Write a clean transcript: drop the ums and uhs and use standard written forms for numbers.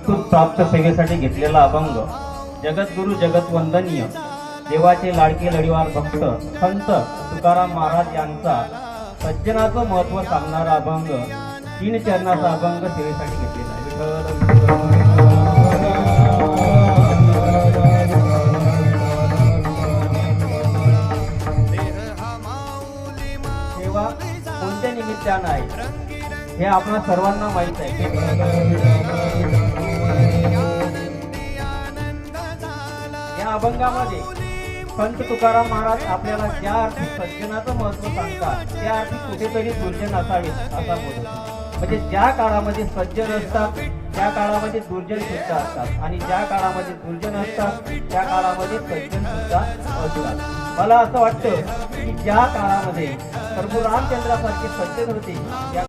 उत्तुंग प्राप्त सेवेसाठी घेतलेला अभंग, जगद्गुरु जगतवंदनीय देवाचे लाडके लढीवार भक्त संत तुकाराम महाराज यांचा सज्जनाचं महत्व सांगणारा अभंग, 3 चरणाचा अभंग सेवेसाठी घेतलेला आहे. सेवा कोणत्या निमित्तानं आहे हे आपणा सर्वांना माहीत आहे. या अभंगामध्ये संत तुकाराम महाराज आपल्याला ज्या अर्थी सज्जनाचं महत्व सांगतात त्या अर्थी कुठेतरी दुर्जन असावे असा बोलतात. म्हणजे ज्या काळामध्ये सज्जन असतात त्या काळामध्ये दुर्जन सुद्धा असतात, आणि ज्या काळामध्ये दुर्जन असतात त्या काळामध्ये सज्जन सुद्धा असतात. मला असं वाटतं की ज्या काळामध्ये प्रभू रामचंद्रासारखे सज्जन होते